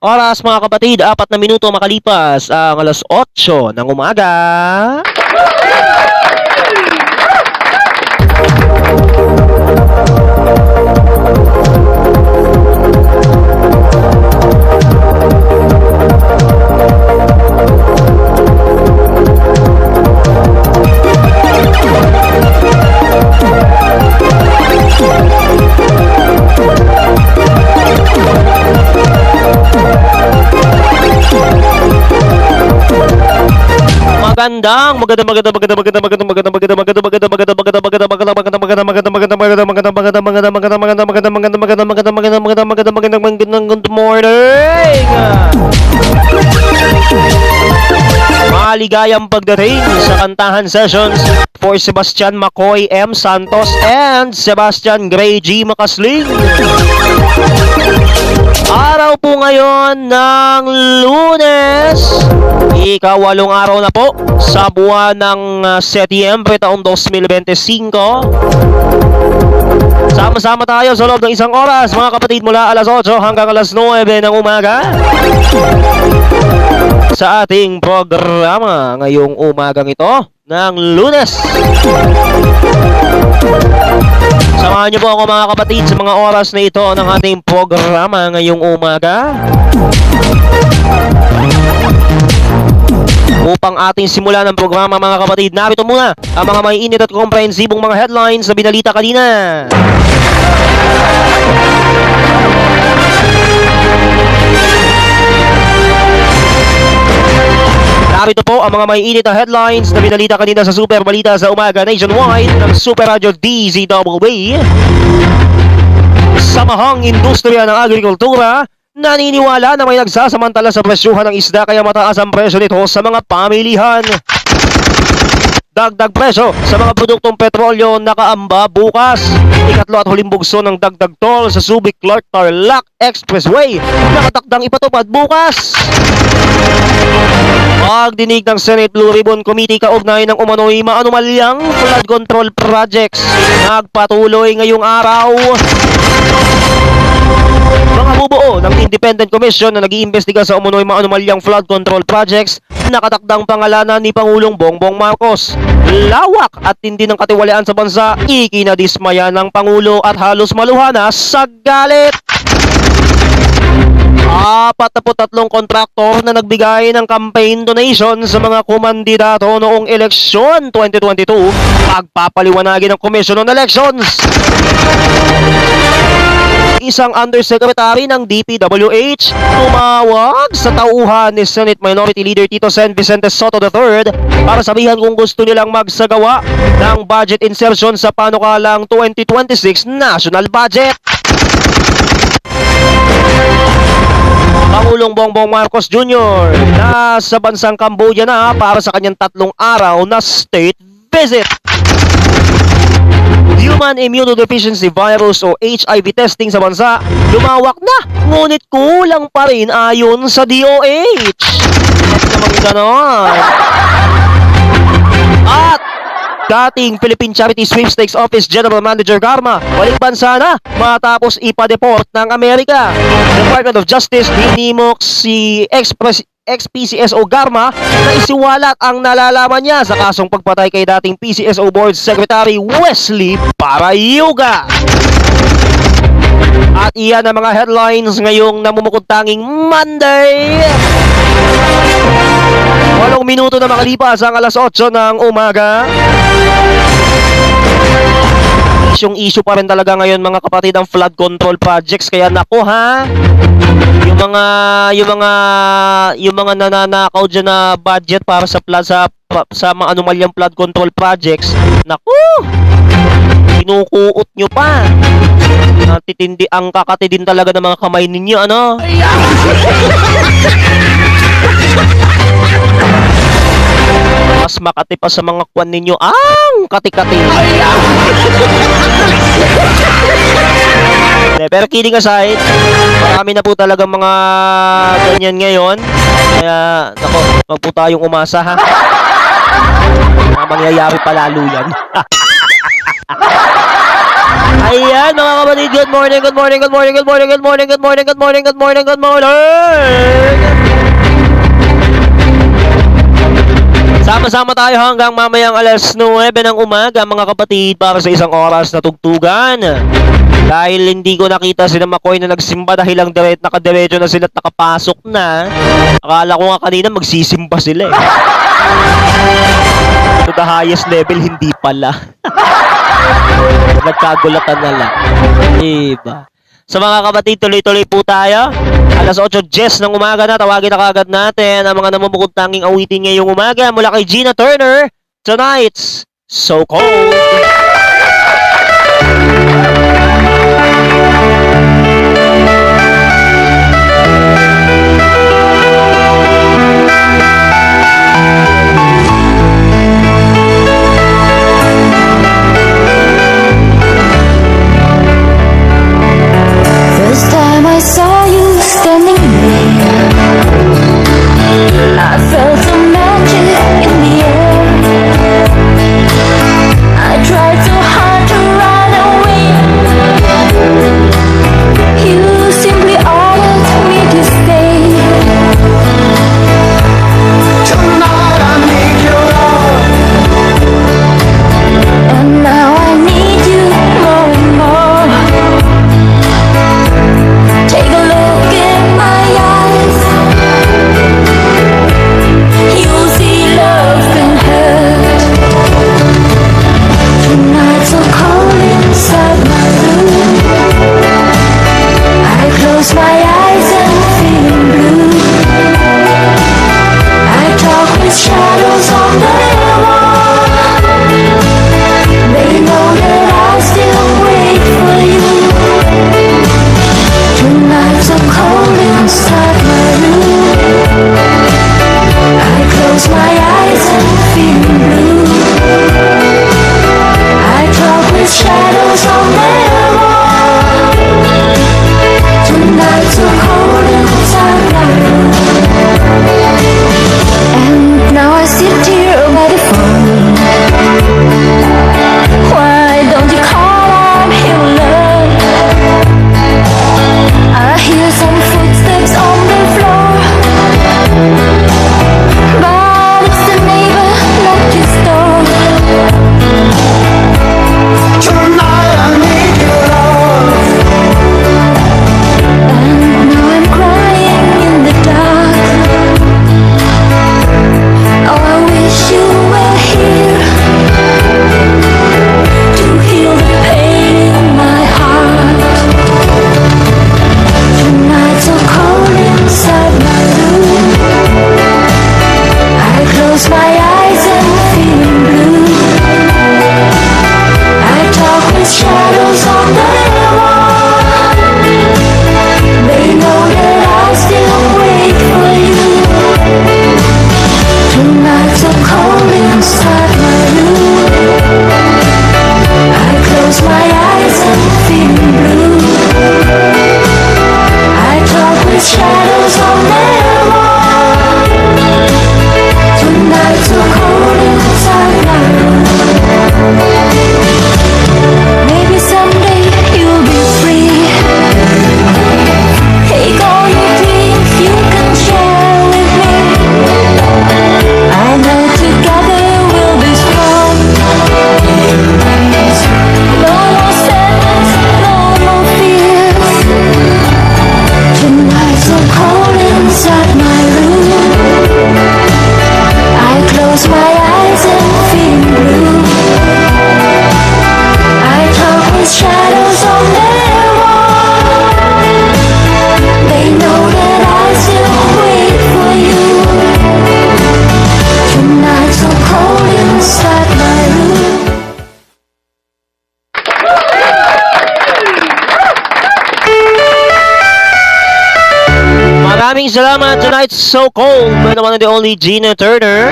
Oras mga kapatid, 4 na minuto makalipas ang alas 8 ng umaga. Good morning! Maligayang pagdating sa kantahan sessions for Sebastian McCoy M. Santos and Sebastian Gray G. Makasling. Araw po ngayon ng Lunes, ika-8 araw na po sa buwan ng Setyembre taong 2025. Sama-sama tayo sa loob ng isang oras mga kapatid mula alas 8 hanggang alas 9 ng umaga sa ating programa ngayong umagang ito ng Lunes. Samahan niyo po ako mga kapatid sa mga oras na ito ng ating programa ngayong umaga upang ating simulan ang programa mga kapatid. Narito muna ang mga may init at komprehensibong mga headlines na binalita kanina. Narito po ang mga may init na headlines na binalita kanina sa Super Balita sa Umaga Nationwide ng Super Radio DZWB. Samahang Industriya ng Agrikultura naniniwala na may nagsasamantala sa presyuhan ng isda kaya mataas ang presyo nito sa mga pamilihan. Dagdag presyo sa mga produktong petrolyo nakaamba bukas. Ikatlo at huling bugso ng dagdag toll sa Subic Clark Tarlac Expressway nakatakdang ipatupad bukas. Pagdinig ng Senate Blue Ribbon Committee kaugnay ng umano'y maanumalyang flood control projects nagpatuloy ngayong araw. Mga bubuo ng Independent Commission na nag-iimbestiga sa umano'y maanumalyang flood control projects nakatakdang pangalanan ni Pangulong Bongbong Marcos. Lawak at tindi ng katiwalian sa bansa, ikinadismaya ng Pangulo at halos maluhana sa galit. 43 kontraktor na nagbigay ng campaign donation sa mga kumandidato noong eleksyon 2022 pagpapaliwanagin ng Commission on Elections. Isang undersecretary ng DPWH tumawag sa tauhan ni Senate Minority Leader Tito Sen Vicente Soto III para sabihan kung gusto nilang magsagawa ng budget insertion sa panukalang 2026 national budget. Pangulong Bongbong Marcos Jr. nasa bansang Cambodia na para sa kanyang 3 araw na state visit. Human Immunodeficiency Virus o HIV testing sa bansa lumawak na, ngunit kulang pa rin ayon sa DOH. At naman ganon. At dating Philippine Charity Sweepstakes Office General Manager Garma balik bansa na matapos ipa-deport ng Amerika. Department of Justice hinimok si ex-PCSO Garma na isiwalat ang nalalaman niya sa kasong pagpatay kay dating PCSO Board Secretary Wesley Parayuga. At iyan ang mga headlines ngayong namumukod tanging Monday. 8 minuto na makalipas ang alas 8 ng umaga. Issue pa rin talaga ngayon mga kapatid ang flood control projects, kaya nako ha, yung mga nananakaw dyan na budget para sa flood sa mga anomalyang flood control projects, nako, kinukuot nyo pa. Natitindi ang kakati din talaga ng mga kamay ninyo, ano? Mas makati pa sa mga kwan ninyo ang kati-kati. Pero kidding aside, marami na po talaga mga ganyan ngayon. Kaya, nako, wag po tayong umasa ha. Mangyayari pa lalo yan. Ayan yan mga kapatid. Good morning, good morning, good morning, good morning, good morning, good morning, good morning, good morning, good morning. Sama-sama tayo hanggang mamayang alas 9 ng umaga mga kapatid para sa isang oras na tugtugan. Dahil hindi ko nakita sila McCoy na nagsimba dahil lang nakadiretso na sila at nakapasok na. Akala ko nga kanina magsisimba sila eh. To the highest level, hindi pala. Nagkagulatan na lang. Diba? Sa mga kapatid, tuloy-tuloy po tayo. Alas 8:10 ng umaga na, tawagin na kagad natin ang mga namumukod tanging awitin ngayong umaga mula kay Gina Turner. Tonight's So Cold. First time I saw you standing there, I felt some magic in the air. I tried so hard to run away. You simply ordered me to stay. Tonight I need your love, and now I need you more and more. Take a look in my eyes. You'll see love can hurt. Tonight's so cold inside my room. I close my eyes and feeling blue. I talk with shadows on the wall. They know that I still wait for you. Tonight's so cold inside my room. I close my eyes and feel blue. I talk with shadows on their wall. Tonight's so cold inside my room. And now I sit here by the phone. Why don't you call? I'm here alone. I hear some footsteps on the floor, but it's the neighbor next door. Tonight I need your love, and now I'm crying in the dark. Oh, I wish you were here to heal the pain in my heart. Tonight's so cold inside my room. I close my eyes and feel blue. I talk with shadows on the wall. They know that I still wait for you. Tonight's so cold inside my room. I close my eyes and feel blue. I talk with shadows on their wall. Tonight's so cold inside my room. Maybe someday you'll be free. Take all your dreams you can share with me. I know together we'll be strong. No more sadness, no more fears. Tonight's so cold inside my room. I close my eyes and feel blue. I talk with shadows on their wall. They know that I still wait for you. Tonight's so cold inside my room. Maraming salamat. Tonight's So Cold by the one and the only Gina Turner.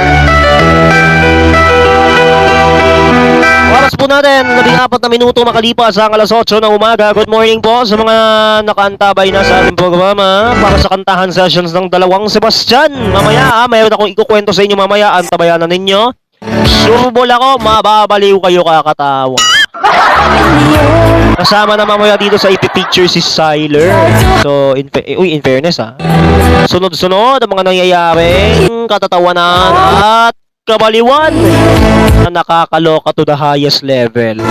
Oras po natin, 14 na minuto makalipas ang alas 8 ng umaga. Good morning po sa mga nakaantabay na sa ating programa para sa kantahan sessions ng Dalawang Sebastian. Mamaya mayroon akong ikukwento sa inyo mamaya. Antabayan na ninyo. Subol ako, mababaliw kayo kakatawa. Kasama na mamaya dito sa ipipicture si Siler. So, in fairness sunod-sunod ang mga nangyayaring katatawanan at kabaliwan na nakakaloka to the highest level.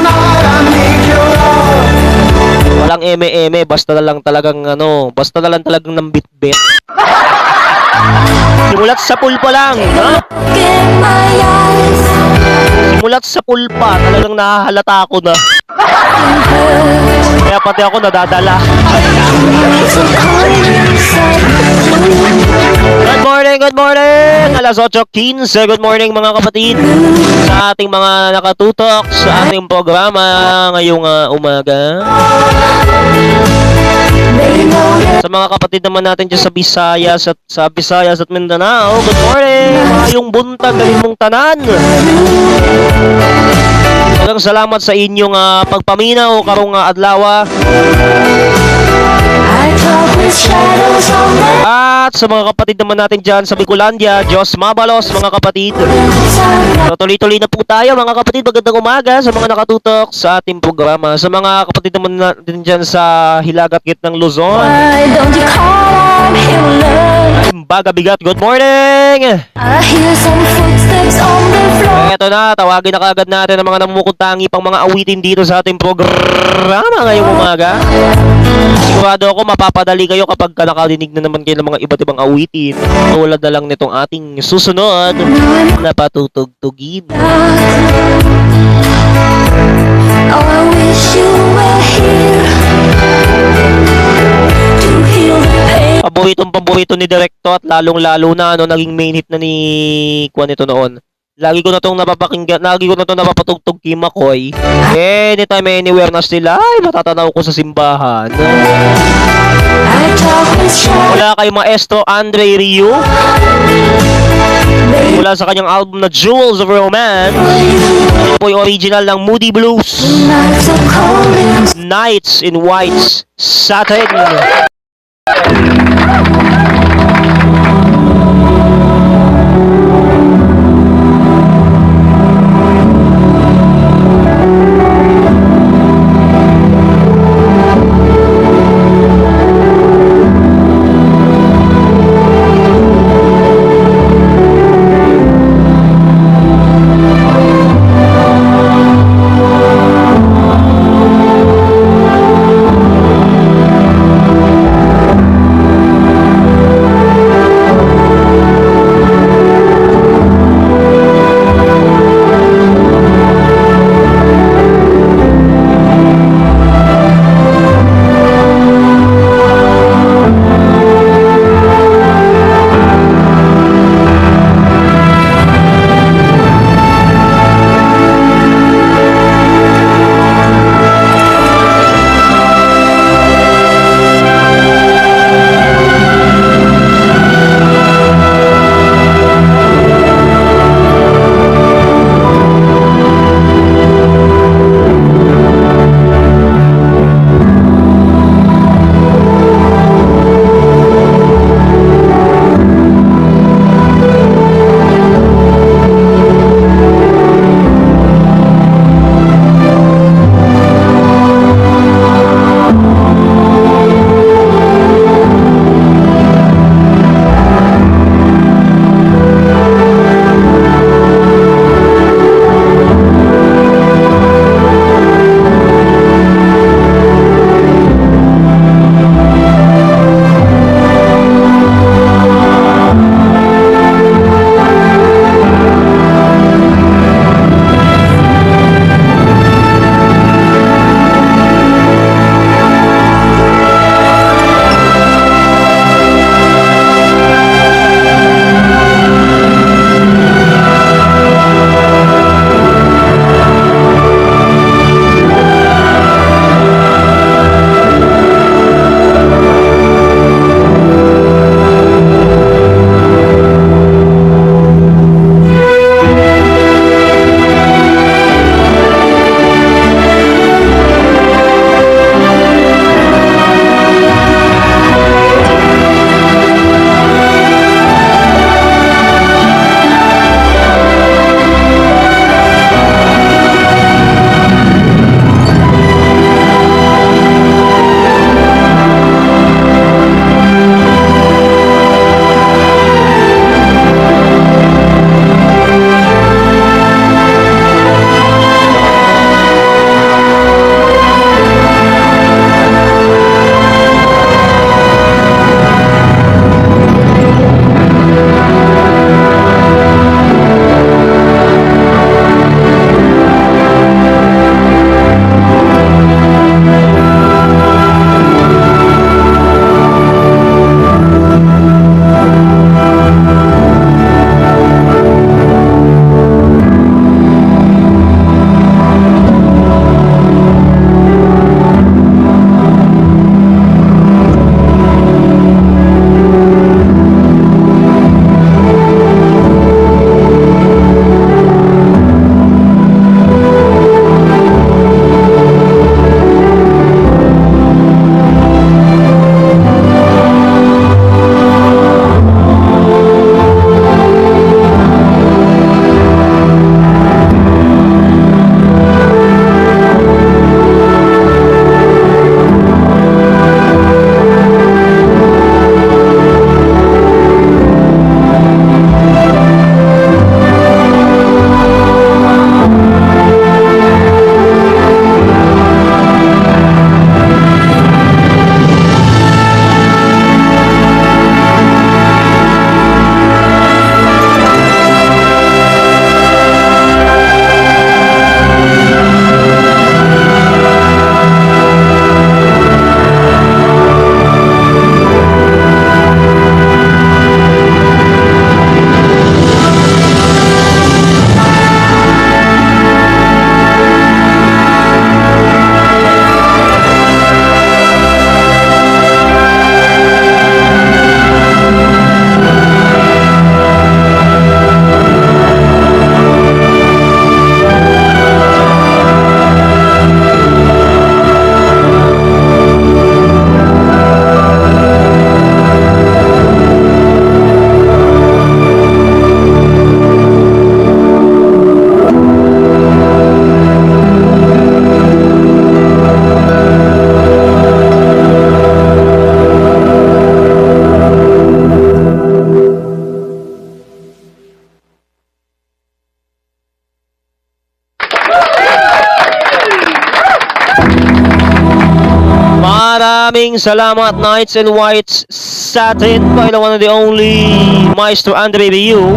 Walang eme-eme, basta na lang talagang ng bit-bit. Simulat sa pool pa lang, ha? In my eyes, Simulat sa pool pa, talagang nahahalata ako na. Kaya pati ako nadadala. Good morning! Alas 8:15, good morning mga kapatid. Sa ating mga nakatutok sa ating programa ngayong umaga. they know that Sa mga kapatid naman natin dyan sa Visayas at Mindanao, good morning! Yung buntag galing mong tanan. Talagang salamat sa inyong pagpaminaw karong adlaw. I talk with shadows on the At sa mga kapatid naman natin dyan sa Bicolandia, Diyos mabalos mga kapatid. sun. So, tuloy-tuloy na po tayo mga kapatid. Magandang umaga sa mga nakatutok sa ating programa. Sa mga kapatid naman natin dyan sa Hilagat Gitnang Luzon, Why don't you call on him, love? Imbaga Bigat, good morning! I hear some footsteps on the floor. Eto na, tawagin na kagad natin ang mga namukutangi pang mga awitin dito sa ating programa ngayong umaga. Sigurado ako mapapadali kayo kapag nakarinig na naman kayo ng mga iba't ibang awitin. Tulad na lang nitong ating susunod na patutugtugin. Oh, I wish you were here to heal the pain. Paborito ni Directo at lalong-lalo na naging main hit na ni Kwan ito noon. Lagi ko na itong napapatugtog kay McCoy. Anytime, anywhere na sila, ay matatanaw ko sa simbahan. I talk with shadows. Mula kay Maestro Andre Rio, mula sa kanyang album na Jewels of Romance, ito po yung original ng Moody Blues, Nights so cold and Nights in White Satin. Maraming salamat, Knights and Whites Satin, by the one and the only Maestro Andre Ryu.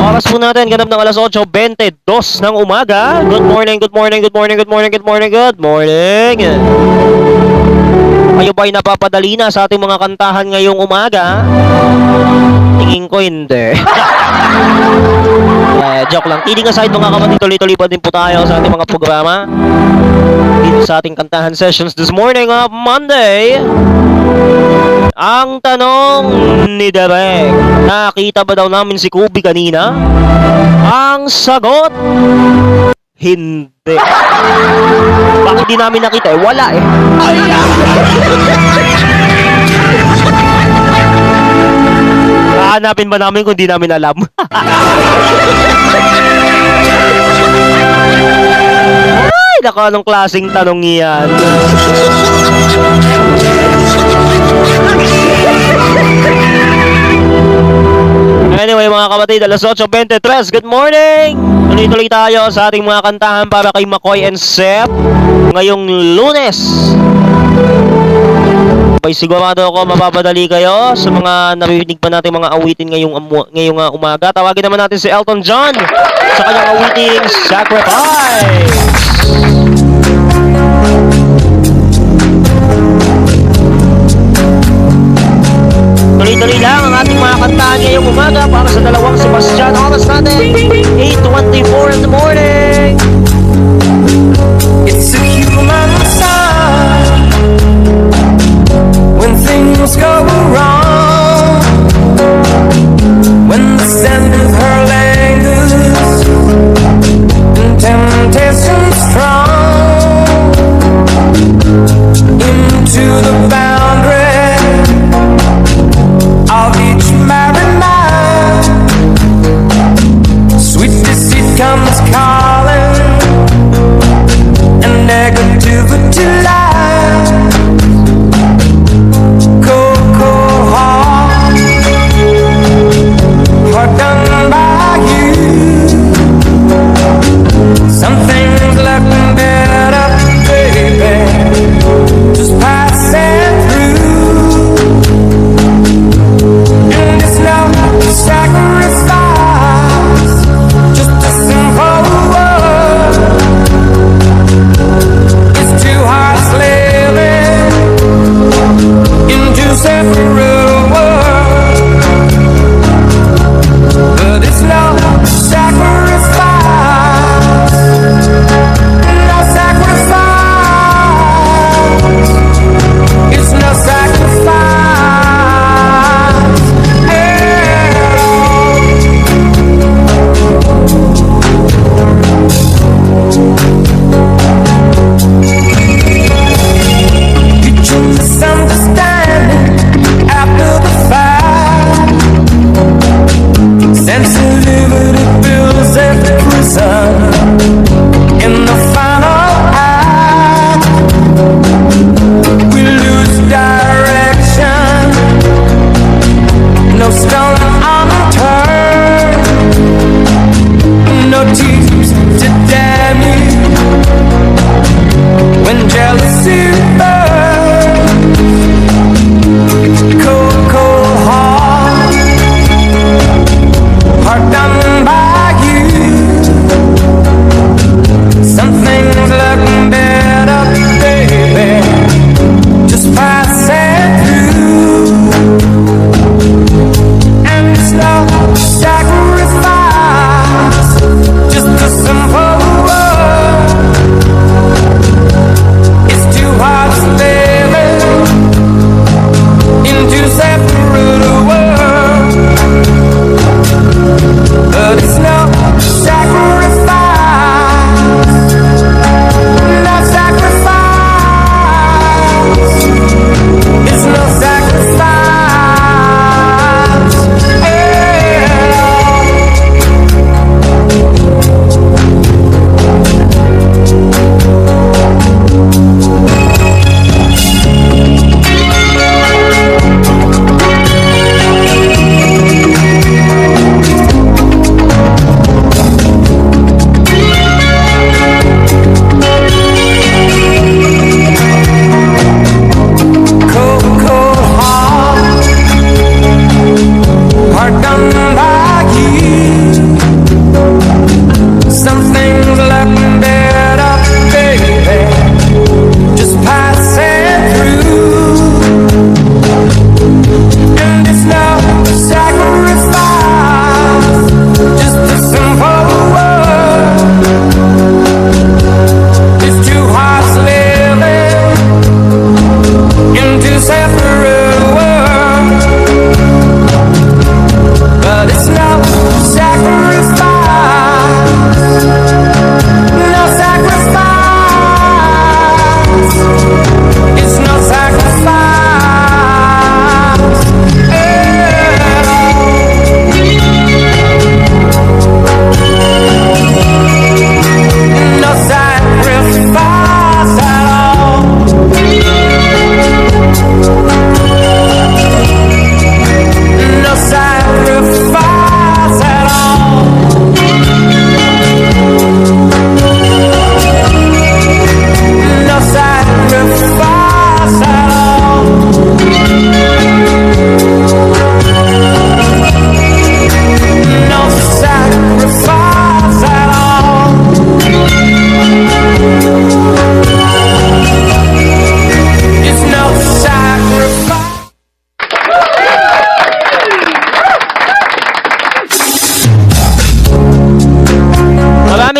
Oras po natin, ganap ng alas 8:22 ng umaga. Good morning, good morning, good morning, good morning, good morning, good morning. Kayo ba'y napapadali na sa ating mga kantahan ngayong umaga? Tingin ko hindi. Joke lang. Kidding aside mga kapatid, tuloy-tuloy pa din po tayo sa ating mga programa. Dito sa ating kantahan sessions this morning of Monday. Ang tanong ni Derek, nakita ba daw namin si Kubi kanina? Ang sagot, hindi. Bakit di namin nakita? Wala eh. Hahanapin ba namin kung di namin alam? Ay, naku, anong klaseng tanong yan? Anyway mga kapatid, alas 8:23, good morning! Tuloy-tuloy tayo sa ating mga kantahan para kay McCoy and Sep ngayong Lunes. May sigurado ako mapapadali kayo sa mga narinig pa natin mga awitin ngayong umaga. Tawagin naman natin si Elton John sa kanyang awiting Sacrifice. Tuloy-tuloy lang ang ating mga kantahan ngayong umaga para sa dalawang Sebastian. Oras natin, 8:24 in the morning. It's a human sign when things go wrong, when the scent of her lingers and temptation strong into the boundary of each married man. Sweet deceit comes calling, and negativity lies. Cold, cold heart, heart done by you. Some things look better, baby, just passing through. And it's no sacrifice, just a simple word. It's too hard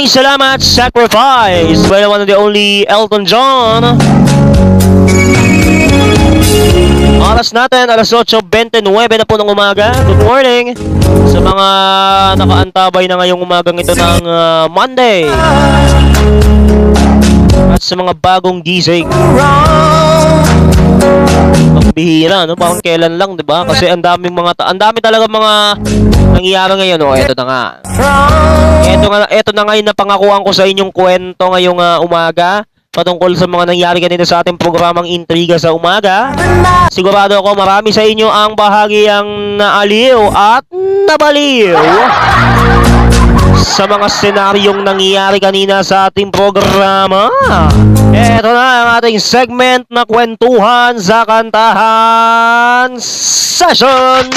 Maraming salamat, Sacrifice by the one and the only Elton John. Oras natin, alas 8:29 na po ng umaga. Good morning sa mga nakaantabay na ngayong umagang ito ng Monday. At sa mga bagong gising. Bihira, no? Parang kailan lang, 'di ba? Kasi ang dami talaga mga nangyayari ngayon, no? Ito na nga. Ito na ngayon na pangakuan ko sa inyong kwento ngayong umaga patungkol sa mga nangyari kanina sa ating programang Intriga sa Umaga. Sigurado ako marami sa inyo ang bahagyang naaliw at nabaliw sa mga senaryong nangyayari kanina sa ating programa. Ito na ang ating segment na Kwentuhan sa Kantahan Sessions.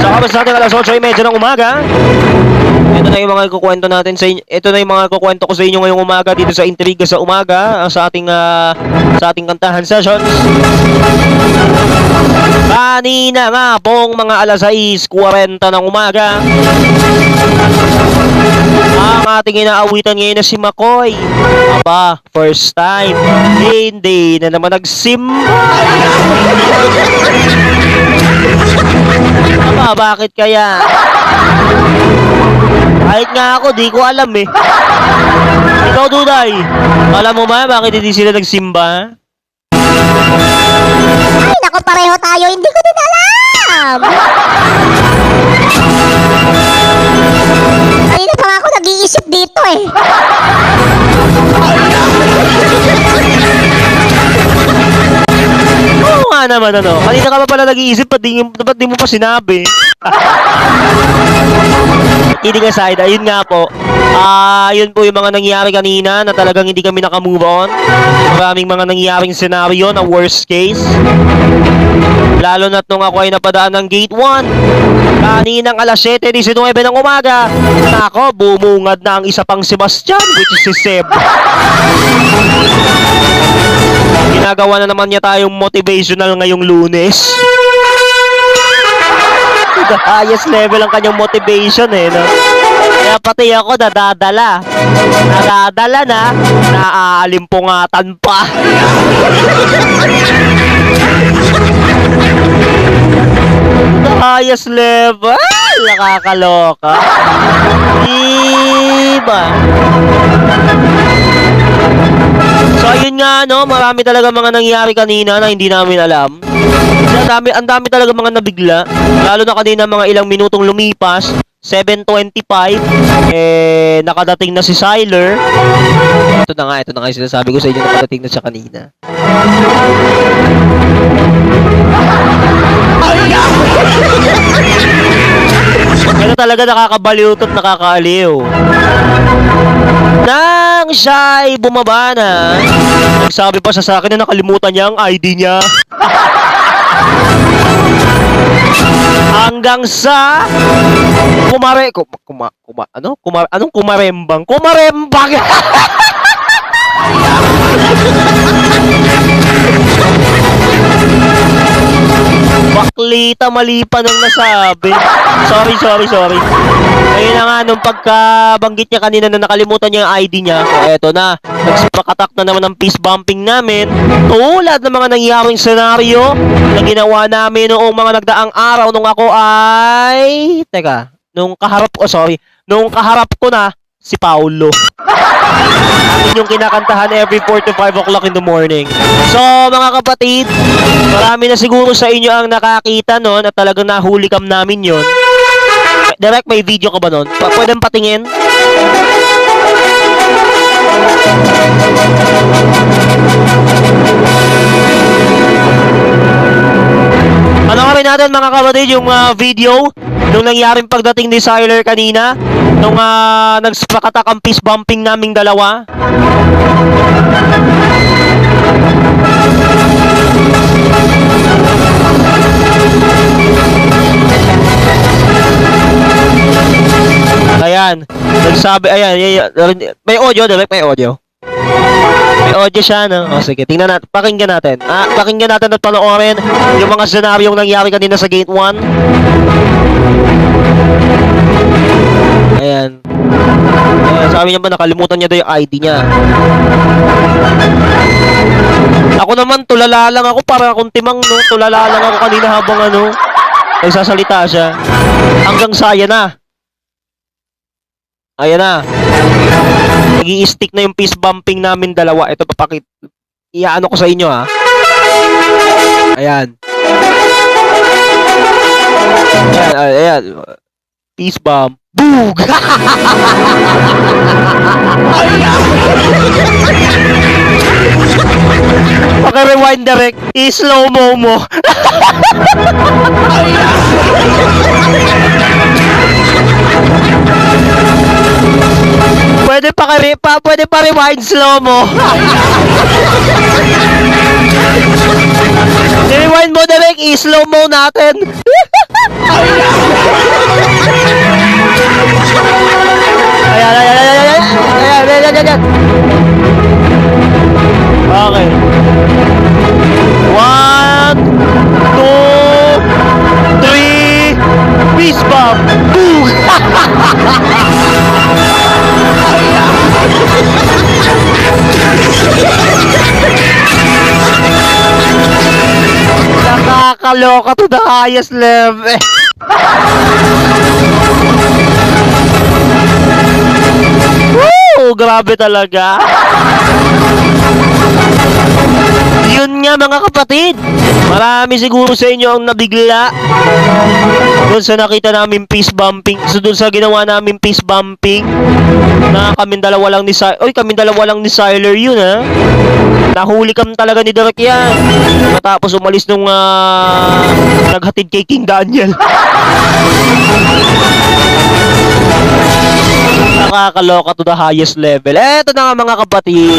Sa oras natin alas 8:30 ng umaga. Ito na yung mga ikukwento natin sa inyo. Ito na yung mga ikukwento ko sa inyo ngayong umaga dito sa Intriga sa Umaga sa ating kantahan sessions. Kanina nga pong mga alas 6:40 ng umaga. Ang ating inaawitan ngayon na si McCoy. Aba, first time. Hindi na naman nagsimba. Aba, bakit kaya? Kahit nga ako, di ko alam eh. Ikaw, Duday, alam mo ba bakit hindi sila nagsimba? Ay, naku, pareho tayo. Hindi ko din alam. Kanina pa nga ako nag-iisip dito eh. Oo nga naman, ano. Kanina ka pa pala nag-iisip, ba't di mo pa sinabi? Kidding aside, ayun nga po. Yun po yung mga nangyari kanina na talagang hindi kami nakamove on. Maraming mga nangyaring senaryo na worst case. Lalo na't nung ako ay napadaan ng Gate 1. Kaninang alas 7:19 ng umaga. Nako, bumungad na ang isa pang Sebastian, which is si Seb. Ginagawa na naman niya tayong motivational ngayong Lunes. The highest level ang kanyang motivation eh, no? Kaya pati ako nadadala na, naalimpungatan pa. The highest level, nakakaloka. Diba? So ayun nga, no, marami talaga mga nangyari kanina na hindi namin alam. Kasi ang dami talaga mga nabigla. Lalo na kanina mga ilang minutong lumipas, 7:25, nakadating na si Siler. Ito na nga yung sinasabi ko sa inyo, nakadating na siya kanina. Ito talaga nakakabaliw at nakakaaliw. Nang siya ay bumaba na, nagsabi pa siya sa akin na nakalimutan niya ang ID niya. Hanggang sa kumarembang. Baklita, mali pa nang nasabi. Sorry. Ayun na nga, nung pagkabanggit niya kanina na nakalimutan niya yung ID niya, so eto na, nagspakatak na naman ang peace bumping namin. Tulad ng mga nangyaring senaryo na ginawa namin noong mga nagdaang araw nung ako ay... Nung kaharap ko na si Paulo. Amin yung kinakantahan every 4 to 5 o'clock in the morning. So, mga kapatid, marami na siguro sa inyo ang nakakita no, na talagang nahuli cam namin yon. Direct, may video ka ba nun? Pwedeng patingin? Panoorin natin mga kapatid yung video nung nangyaring pagdating ni Siler kanina nung nagspakatak ang peace bumping naming dalawa. Ayan. Sabi, ayan, may audio, direct, may audio. May audio siya, no? O, sige, tingnan natin, pakinggan natin. Pakinggan natin at panoorin yung mga senaryong nangyari kanina sa Gate 1. Ayan. Sabi niya ba, nakalimutan niya daw yung ID niya. Ako naman, tulala lang ako, para akong timang, no? Tulala lang ako kanina habang, nagsasalita siya. Hanggang saya na. Ayan na. Nag-i-stick na yung fist bumping namin dalawa. Ito, iaano ko sa inyo, ha. Ayan. Ayan. Fist bump. Boog! Paka-rewind direct. I-slow-mo mo. Pwede pa rewind slow mo. I-rewind mo direct, i-slow mo natin. Ayan. Okay. 1, 2, 3, fist bump. Boom! Nakakaloka to the highest level. Woo! Grabe talaga. Yun nga mga kapatid. Marami siguro sa inyo ang nabigla doon sa nakita namin fist bumping. So doon sa ginawa namin fist bumping na kaming dalawa lang ni Siler yun, ha. Nahuli kami talaga ni Derek yan. Matapos umalis nung naghatid kay King Daniel. Nakakaloka to the highest level. Eto na nga mga kapatid.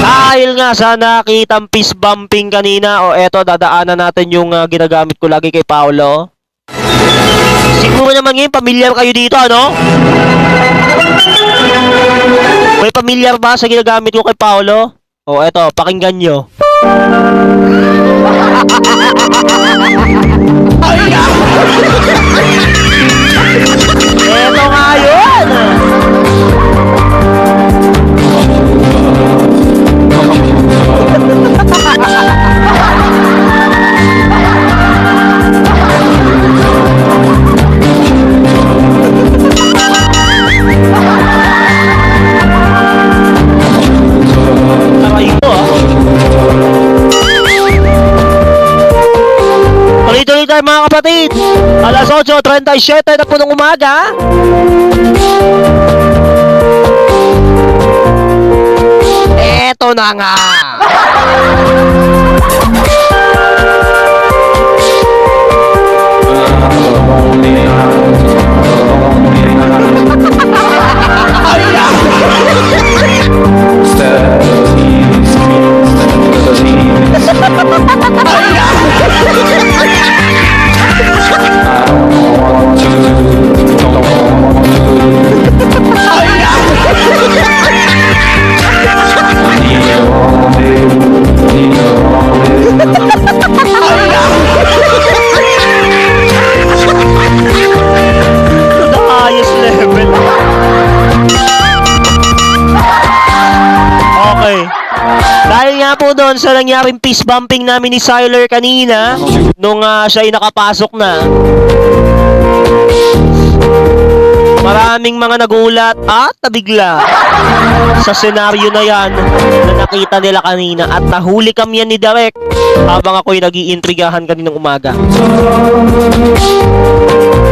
Dahil nga sa nakitang fist bumping kanina, eto dadaanan natin yung ginagamit ko lagi kay Paolo. Siguro naman ngayon pamilyar kayo dito, ano? May pamilyar ba sa ginagamit ko kay Paolo? Eto, pakinggan nyo. Eto nga yun! Aray ko, Tuloy-tuloy tayo mga kapatid. Alas 8:37 na po ng umaga. Eto na nga. Po doon sa nangyaring fist bumping namin ni Siler kanina nung siya ay nakapasok na, maraming mga nagulat at nabigla sa senaryo na yan na nakita nila kanina at nahuli kami yan ni Derek habang ako'y nag-iintrigahan kaninang umaga.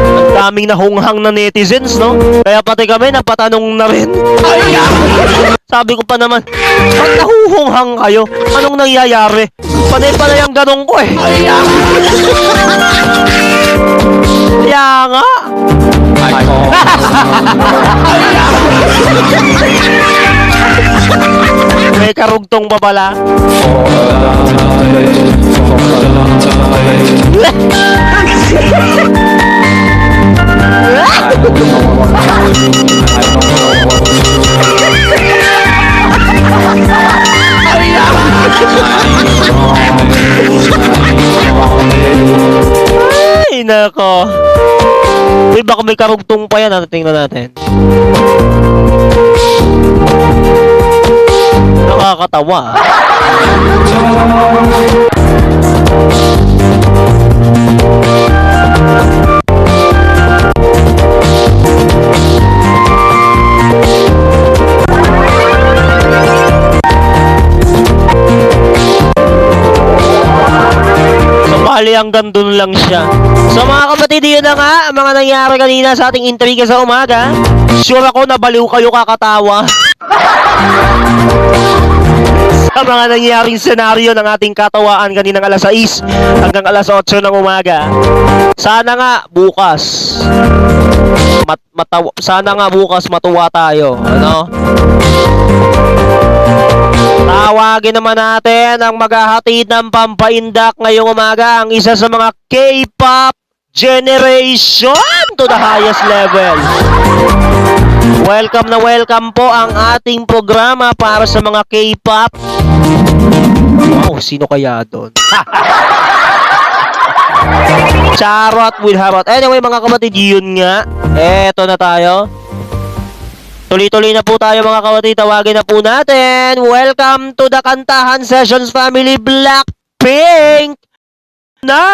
Ang daming nahunghang na netizens, no? Kaya pati kami napatanong na rin. Sabi ko pa naman, ba't nahuhunghang kayo? Anong nangyayari? Panay-panay ang ganong ko eh. Kaya nga. May karugtong pa pala. Ay, nako. Uy, baka may karugtong pa yan. Tingnan natin. Nakakatawa. Bali hanggang dun lang siya. So mga kapatid, yun na nga ang mga nangyari kanina sa ating intriga sa umaga. Sure ako nabaliw kayo kakatawa. Sa mga nangyaring senaryo ng ating katawaan kaninang alas 6 hanggang alas 8 ng umaga. Sana nga bukas sana nga bukas matuwa tayo, ano? Tawagin naman natin ang maghahatid ng pampaindak ngayong umaga, ang isa sa mga K-pop generation to the highest level. Welcome na welcome po ang ating programa para sa mga K-pop. Wow, sino kaya doon? Charot with harot. Anyway mga kapatid, yun nga. Eto na tayo. Tuloy-tuloy na po tayo mga kapatid. Tawagin na po natin. Welcome to the Kantahan Sessions Family Blackpink na!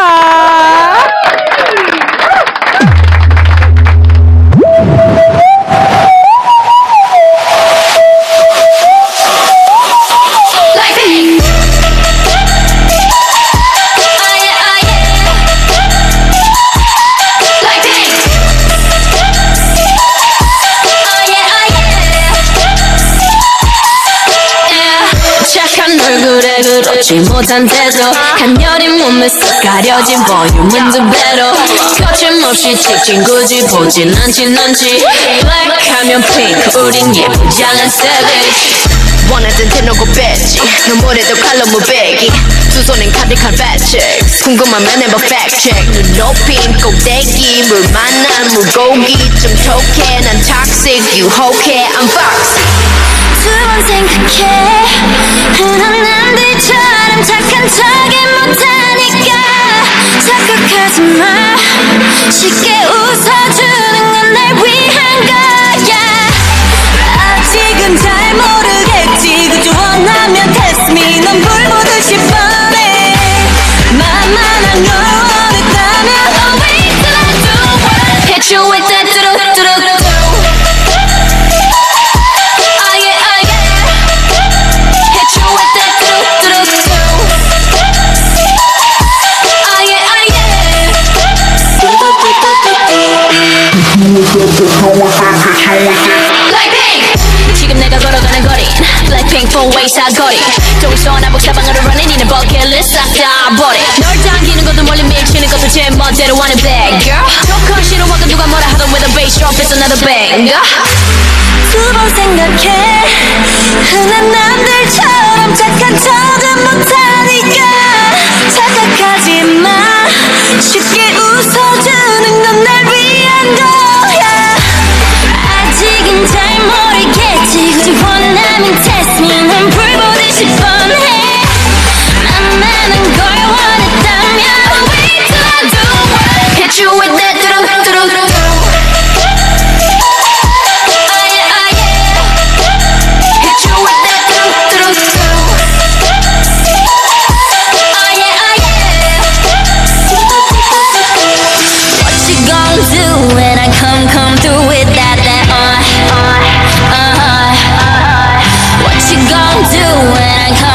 착한 얼굴에 그렇지 못한 태도 간녀린 몸에 쏙 가려진 볼륨은 두 배로 거침없이 찍힌 굳이 보진 않진 않지 블랙하면 핑크 우린 예쁘장한 savage 원하던 대놓고 뺐지 눈물에도 칼로 무배기 두 손엔 가득한 fat checks 궁금하면 해봐 fact check 눈 높인 꼭대기 물 만난 물고기 좀 톡해 난 toxic 유혹해 I'm foxy 두 번 생각해 흔한 남들처럼 착한 척이 못하니까 착각하지 마 쉽게 웃어주는 건 날 위한 거야 아직은 잘 모르겠지 그저 원하면 test me 넌 불보듯이 뻔해 만만한 걸 원했다면 always till I do it Hit you with that do-do-do-do-do Blackpink 지금 내가 걸어가는 거린 Blackpink four-way 사거리 동서남북 사방으로 running 이는 bucket list 싹다 버려 널 당기는 것도 멀리 밀치는 것도 제 멋대로 하는 bad girl 조금 싫어하고 누가 뭐라 하던 with a bass drop it's another banger 두 번 생각해 흔한 남들처럼 착한 척은 못하니까 착각하지 마 쉽게 웃어주는 건 날 위한 거야 아직은 잘 모르겠지 굳이 원하면 test me 넌 불보듯이 뻔해 만만한 걸 원했다면 wait till I do it Hit you with that do-do-do-do-do when I come through with that What you gon' do when I come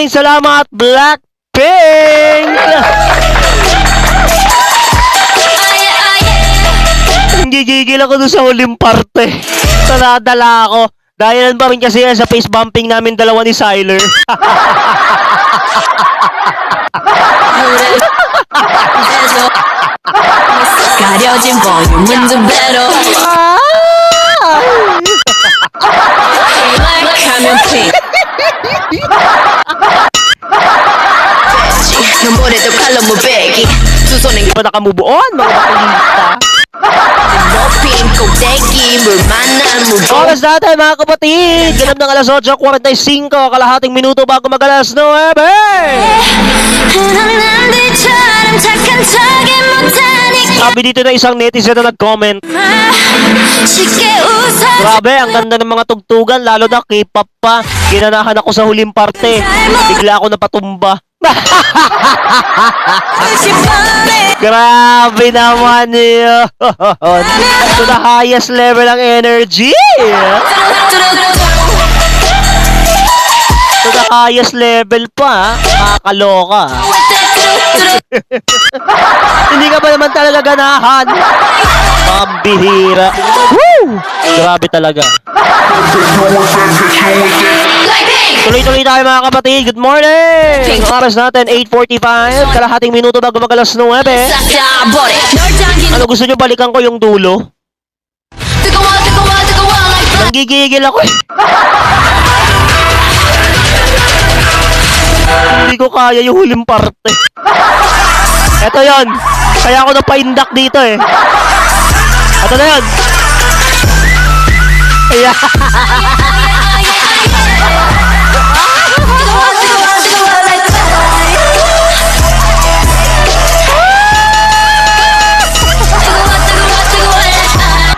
Maraming salamat, Blackpink! Gigigil ako doon sa huling parte. So, nadala ako. Dahil pa rin kasi yan sa face bumping namin dalawa ni Siler. 가려진 볼륨은 두 배로 블랙하면 핑 눈물에도 칼로 무배기 두 손엔 Di pa nakamove on, mga bakulista. 높인 꼭대기 물 만난 물보 Oras natin mga kapatid. Ganap ng alas 8:45, kalahating minuto bago mag-alas 9. 흔한 남들처럼 착한 척이 못하니까 Sabi dito na isang netizen na nag-comment. 쉽게 웃어 Grabe, ang ganda ng mga tugtugan, lalo na K-pop pa. Ginanahan ako sa huling parte. Bigla ako napatumba. Grabe naman yun. To the highest level ng energy. To the highest level pa. Kakaloka. Hindi ka ba naman talaga ganahan? Pambihira. Woo! Grabe talaga. Tuloy-tuloy tayo mga kapatid. Good morning! Ang oras natin, 8:45. Kalahating minuto bago mag-alas 9. 싹다버려 널 당기는 Ano gusto nyo balikan ko yung dulo? 뜨거워 뜨거워 뜨거워 like fire Nanggigigil ako eh. Hindi ko kaya yung huling parte. Eto yon. Kaya ako napaindak dito eh. Eto na yun. Ayan. 뜨거워 뜨거워 뜨거워 like fire 뜨거워 뜨거워 뜨거워 like fire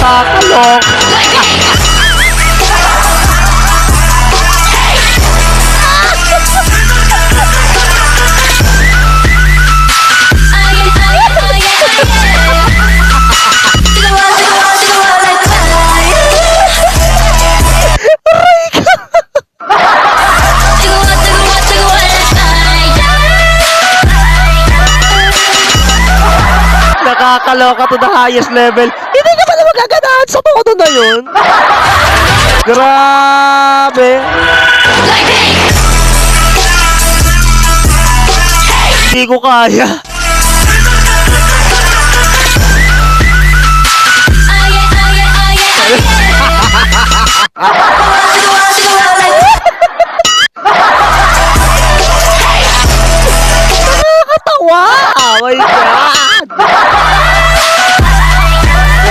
Kakalok. Nakakaloka to the highest level. Hindi ka ba na magaganahan sa todo na yun? Grabe. Hindi ko kaya. Nakakatawa. Oh my God.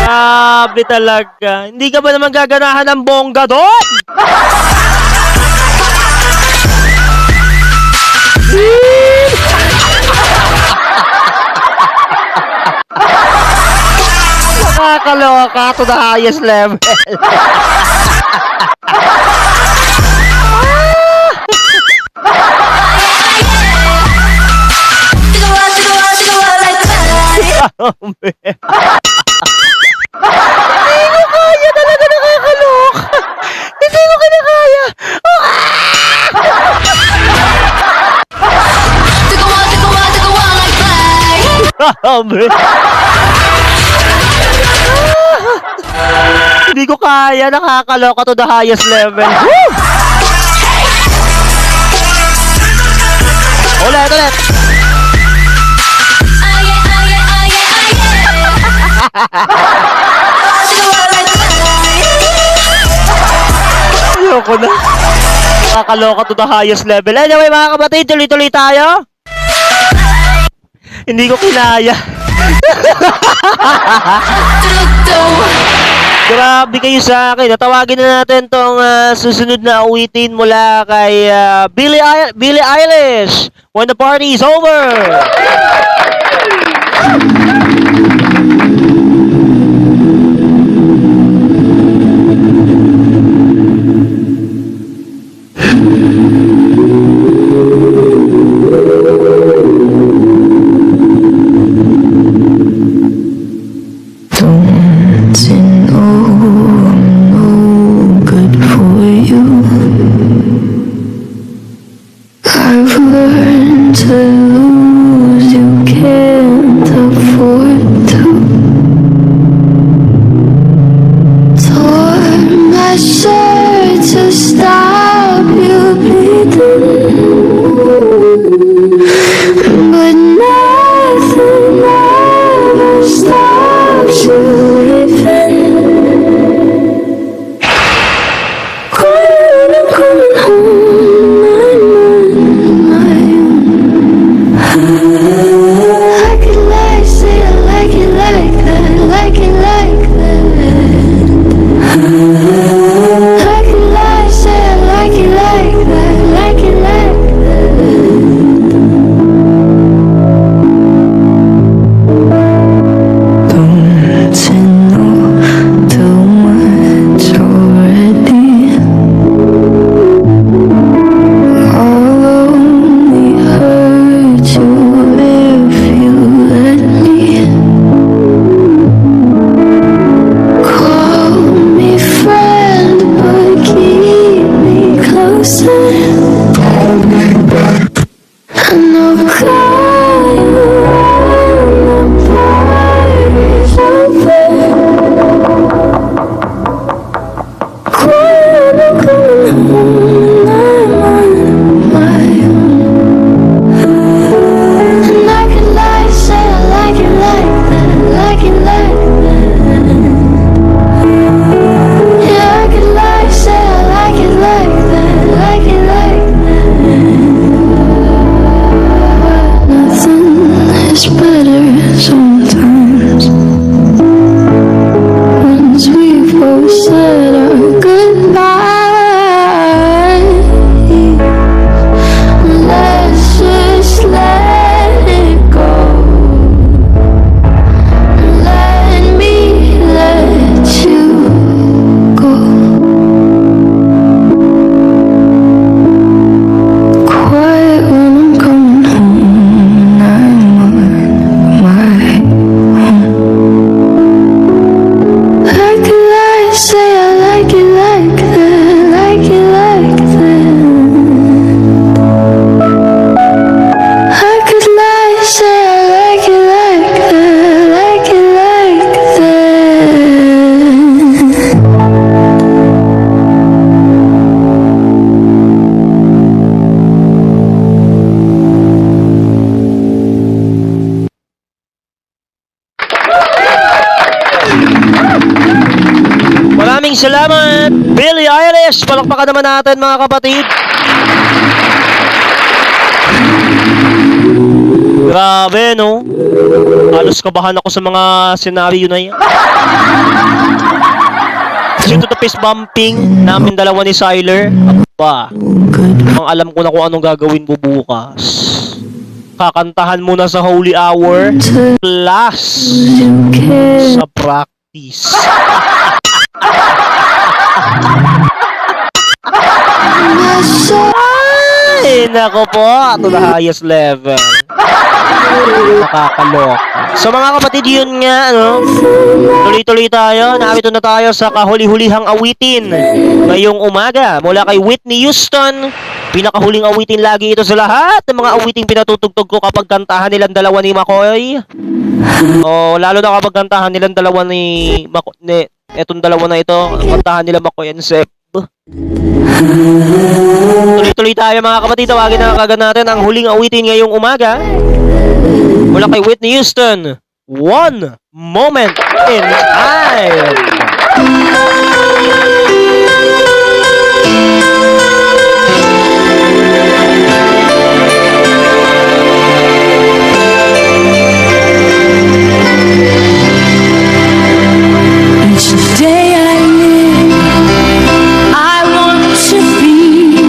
Grabe talaga. Hindi ka ba naman gaganahan ng bongga doon? Nakakaloka to the highest level. 뜨거워 뜨거워 뜨거워 like fire Hindi ko kaya talaga, nakakaloka. Hindi ko kinakaya. 뜨거워 뜨거워 뜨거워 like fire Grabe. Hindi ko kaya, nakakaloka to the highest level. Woo! Ulit, ulit. Ayoko na. Nakakaloka to the highest level. Anyway mga kapatid, tuloy-tuloy tayo. Hindi ko kinaya. Grabe kayo sa akin. Natawagin na natin tong susunod na awitin mula kay Billie Eilish. When the party is over. Don't you know I'm no good for you? learned to lose, you can't afford to. Tore my shirt to stop you bleeding, but nothing ever stops you leaving. Quiet, I'm coming home, I'm on my own. Like it like, say I like it like that, like it like that. Like it like, say I like it like that, like it like that. Don't you know too much already? I'll only hurt you if you let me. Call me friend, but keep me closer. I know crying around the party's over. Quiet, I'm coming home, and I'm on my own. And I could lie, say I like it like that, like it like that. Yeah, I could lie, say I like it like that, like it like that. Nothing is better sometimes. Once we've both said our goodbyes, let's just let it go. Let me let you go. Quiet when I'm coming home, and I'm on my own. I could lie, say I like it like that, like it like that. I could lie, say I like it like that, like it like that. Maraming salamat, Billie Eilish. Palakpakan naman natin mga kapatid. Grabe, no? Halos kabahan ako sa mga senaryo na yan. Dito to fist bumping namin dalawa ni Siler. Aba, ang alam ko na kung anong gagawin mo bukas. Kakantahan muna sa holy hour plus sa practice. Ay, nako po, to the highest level. Nakakaloka. So mga kapatid, yun nga, ano, tuloy-tuloy tayo. Narito na tayo sa kahuli-hulihang awitin ngayong umaga mula kay Whitney Houston. Pinakahuling awitin lagi ito sa lahat ng mga awiting pinatutugtog ko kapag kantahan nilang dalawa ni McCoy. O lalo na kapag kantahan nilang dalawa ni etong dalawa na ito, kantahan nila McCoy and Seb. Tuloy-tuloy tayo mga kapatid. Tawagin na kagad natin ang huling awitin ngayong umaga mula kay Whitney Houston. One Moment in Time. Each day I live, I want to be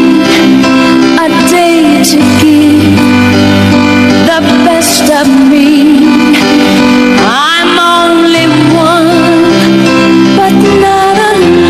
a day to give the best of me. I'm only one, but not alone.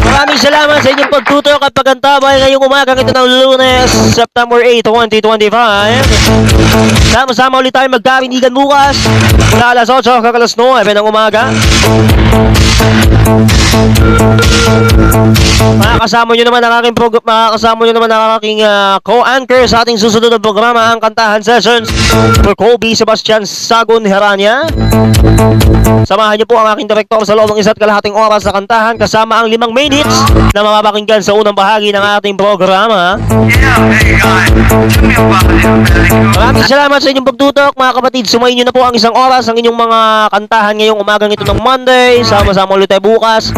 Maraming salamat sa inyong pagtutok at pagkantabay ngayong umagang ito ng Lunes, September 8, 2025. Sama-sama ulit tayo magkarinigan bukas mula alas 8 hanggang alas 9 ng umaga. Makakasama nyo naman ang aking co-anchor sa ating susunod na programa, ang Kantahan Sessions for Kobe Sebastian Sagun Herania. Samahan niyo po ang aking direktor sa loob ng 1.5 oras sa kantahan kasama ang 5 main hits na mapapakinggan sa unang bahagi ng ating programa. Maraming salamat sa inyong pagtutok mga kapatid. Sumayin niyo na po ang 1 oras ang inyong mga kantahan ngayong umagang ito ng Monday. Sama-sama ulit tayo bukas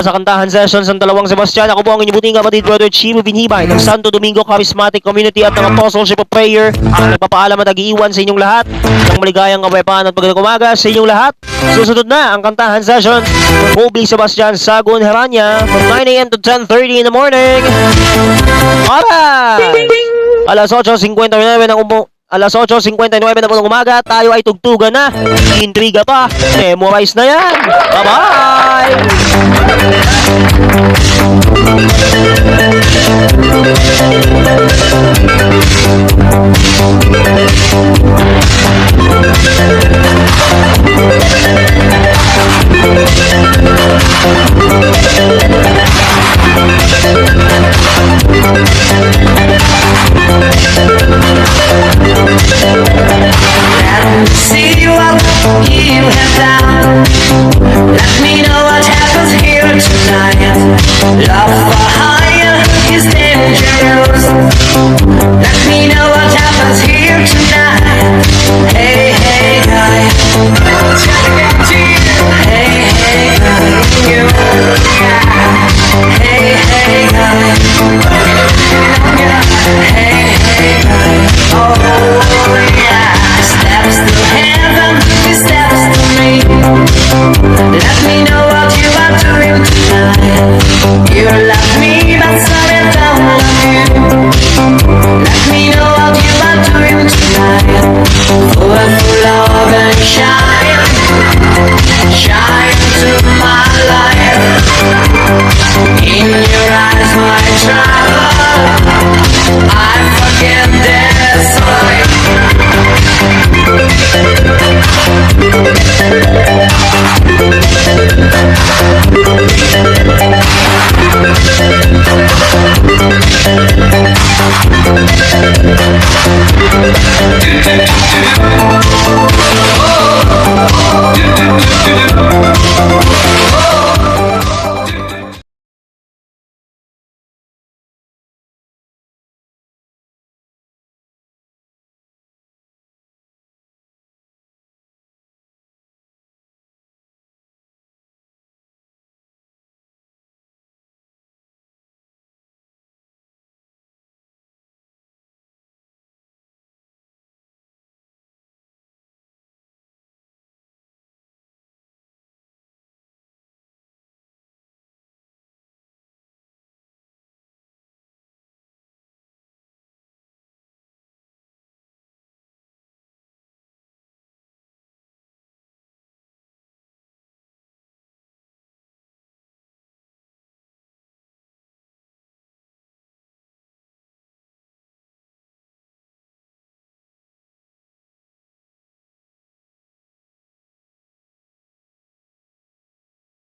sa Kantahan Sessions ng Dalawang Sebastian. Ako po ang inyong buting kapatid, Brother Chimo Binhibay ng Santo Domingo Charismatic Community at ng Apostleship of Prayer. Nagpapaalam at nag-iiwan sa inyong lahat ng maligayang kapayapaan at pagdating umaga sa inyong lahat. Susunod na ang Kantahan Sessions for Kobe Sebastian Sagun Herania from 9 a.m. to 10:30 in the morning. Alright! Alas 8.59 na po ng umaga, tayo ay tugtugan na. Intriga pa, memorize na yan. Bye-bye! See what you have done. Let me know what happens here tonight. Love for hire is dangerous. Let me know what happens here tonight. Hey, hey, guy. Hey, hey, guy. You, hey, hey, guy. Hey, hey, guy. Oh, yeah. Steps to heaven, steps to me. Let me know what you are doing tonight. You love me, but sorry, I don't love you. Let me know what you are doing tonight. Full of and shine, shine to my life. In your eyes, my trouble, I forget this life.